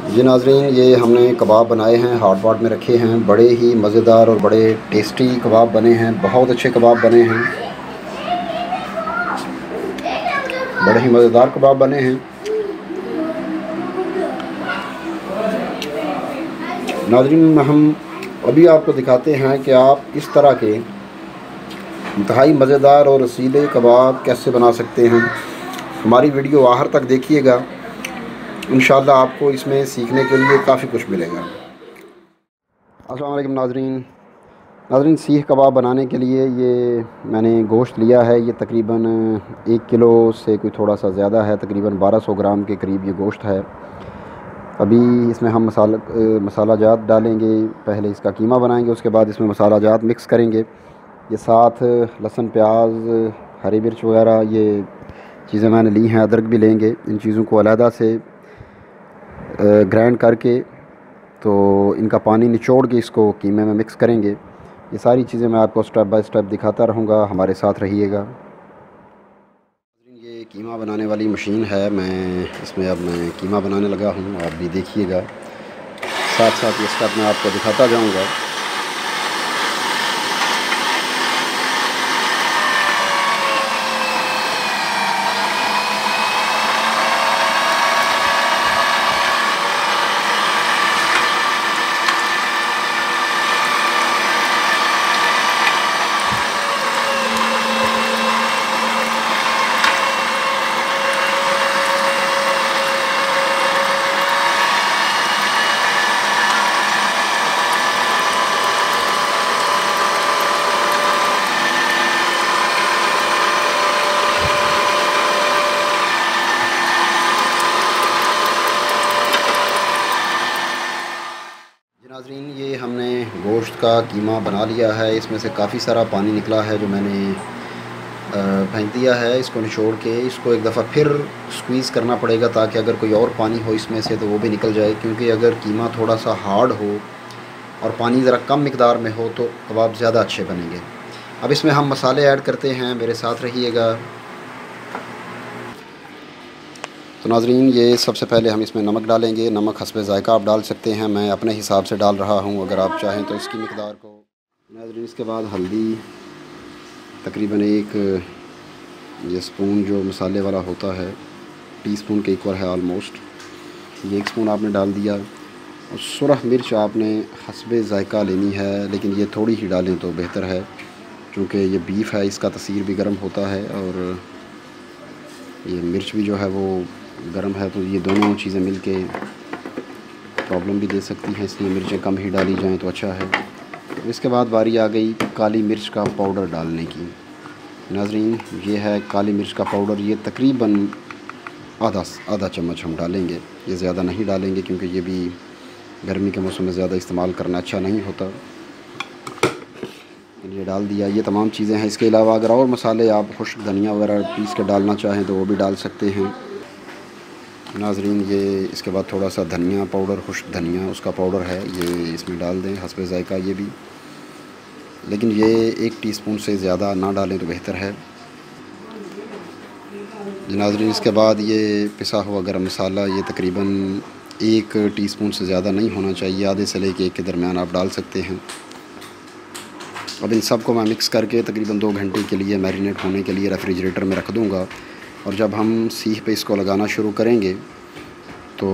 जी नाज़रीन, ये हमने कबाब बनाए हैं, हॉट पॉट में रखे हैं। बड़े ही मज़ेदार और बड़े टेस्टी कबाब बने हैं। बहुत अच्छे कबाब बने हैं, बड़े ही मज़ेदार कबाब बने हैं। नाज़रीन, हम अभी आपको दिखाते हैं कि आप इस तरह के इंतहाई मज़ेदार और रसीले कबाब कैसे बना सकते हैं। हमारी वीडियो आखिर तक देखिएगा, इंशाअल्लाह आपको इसमें सीखने के लिए काफ़ी कुछ मिलेगा। अस्सलाम वालेकुम नाज़रीन, सीख कबाब बनाने के लिए ये मैंने गोश्त लिया है। ये तकरीबन 1 किलो से कोई थोड़ा सा ज़्यादा है, तकरीबन 1200 ग्राम के करीब ये गोश्त है। अभी इसमें हम मसाला जात डालेंगे। पहले इसका कीमा बनाएंगे, उसके बाद इसमें मसाला जात मिक्स करेंगे। ये साथ लहसुन, प्याज, हरी मिर्च वगैरह ये चीज़ें मैंने ली हैं। अदरक भी लेंगे। इन चीज़ों को अलहदा से ग्राइंड करके तो इनका पानी निचोड़ के इसको कीमे में मिक्स करेंगे। ये सारी चीज़ें मैं आपको स्टेप बाय स्टेप दिखाता रहूँगा, हमारे साथ रहिएगा। ये कीमा बनाने वाली मशीन है, मैं इसमें अब मैं कीमा बनाने लगा हूँ। आप भी देखिएगा, साथ साथ ये स्टेप मैं आपको दिखाता जाऊँगा। नाज़रीन, ये हमने गोश्त का कीमा बना लिया है। इसमें से काफ़ी सारा पानी निकला है जो मैंने फेंक दिया है। इसको निचोड़ के इसको एक दफ़ा फिर स्क्वीज़ करना पड़ेगा, ताकि अगर कोई और पानी हो इसमें से तो वो भी निकल जाए। क्योंकि अगर कीमा थोड़ा सा हार्ड हो और पानी ज़रा कम मिकदार में हो तो कबाब ज़्यादा अच्छे बनेंगे। अब इसमें हम मसाले ऐड करते हैं, मेरे साथ रहिएगा। तो नाज़रीन, ये सबसे पहले हम इसमें नमक डालेंगे। नमक हस्बे ज़ायका आप डाल सकते हैं, मैं अपने हिसाब से डाल रहा हूँ। अगर आप चाहें तो इसकी मिकदार को नाज़रीन, इसके बाद हल्दी तकरीबन 1 ये स्पून जो मसाले वाला होता है, टीस्पून के इक्वल है ऑलमोस्ट। ये 1 स्पून आपने डाल दिया। और सुरख मिर्च आपने हस्बे ज़ायका लेनी है, लेकिन ये थोड़ी ही डालें तो बेहतर है, क्योंकि ये बीफ है, इसका तसीर भी गर्म होता है और ये मिर्च भी जो है वो गर्म है, तो ये दोनों चीज़ें मिलके प्रॉब्लम भी दे सकती हैं, इसलिए मिर्चें कम ही डाली जाएं तो अच्छा है। इसके बाद बारी आ गई काली मिर्च का पाउडर डालने की। नाज़रीन, ये है काली मिर्च का पाउडर। ये तकरीबन आधा चम्मच हम डालेंगे। ये ज़्यादा नहीं डालेंगे क्योंकि ये भी गर्मी के मौसम में ज़्यादा इस्तेमाल करना अच्छा नहीं होता। ये डाल दिया। ये तमाम चीज़ें हैं। इसके अलावा अगर और मसाले आप खुश्क धनिया वगैरह पीस के डालना चाहें तो वो भी डाल सकते हैं। नाज़रीन, ये इसके बाद थोड़ा सा धनिया पाउडर, खुश्क धनिया उसका पाउडर है, ये इसमें डाल दें हस्बे ज़ायका। ये भी, लेकिन ये 1 टीस्पून से ज़्यादा ना डालें तो बेहतर है। नाज़रीन, इसके बाद ये पिसा हुआ गरम मसाला, ये तकरीबन 1 टीस्पून से ज़्यादा नहीं होना चाहिए, आधे से लेके 1 के दरमियान आप डाल सकते हैं। अब इन सब को मैं मिक्स करके तकरीबन 2 घंटे के लिए मैरिनेट होने के लिए रेफ्रिजरेटर में रख दूँगा। और जब हम सीख पे इसको लगाना शुरू करेंगे तो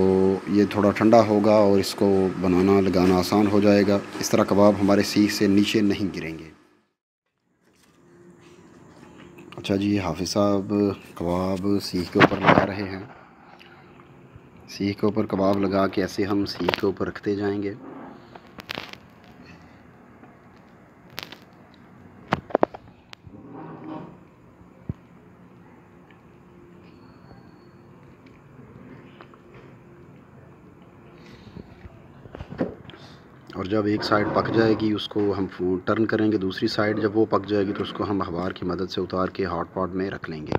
ये थोड़ा ठंडा होगा और इसको बनाना लगाना आसान हो जाएगा। इस तरह कबाब हमारे सीख से नीचे नहीं गिरेंगे। अच्छा जी, हाफिज़ साहब कबाब सीख के ऊपर लगा रहे हैं। सीख के ऊपर कबाब लगा के ऐसे हम सीख के ऊपर रखते जाएंगे। और जब एक साइड पक जाएगी उसको हम टर्न करेंगे, दूसरी साइड जब वो पक जाएगी तो उसको हम अखबार की मदद से उतार के हॉट पॉट में रख लेंगे।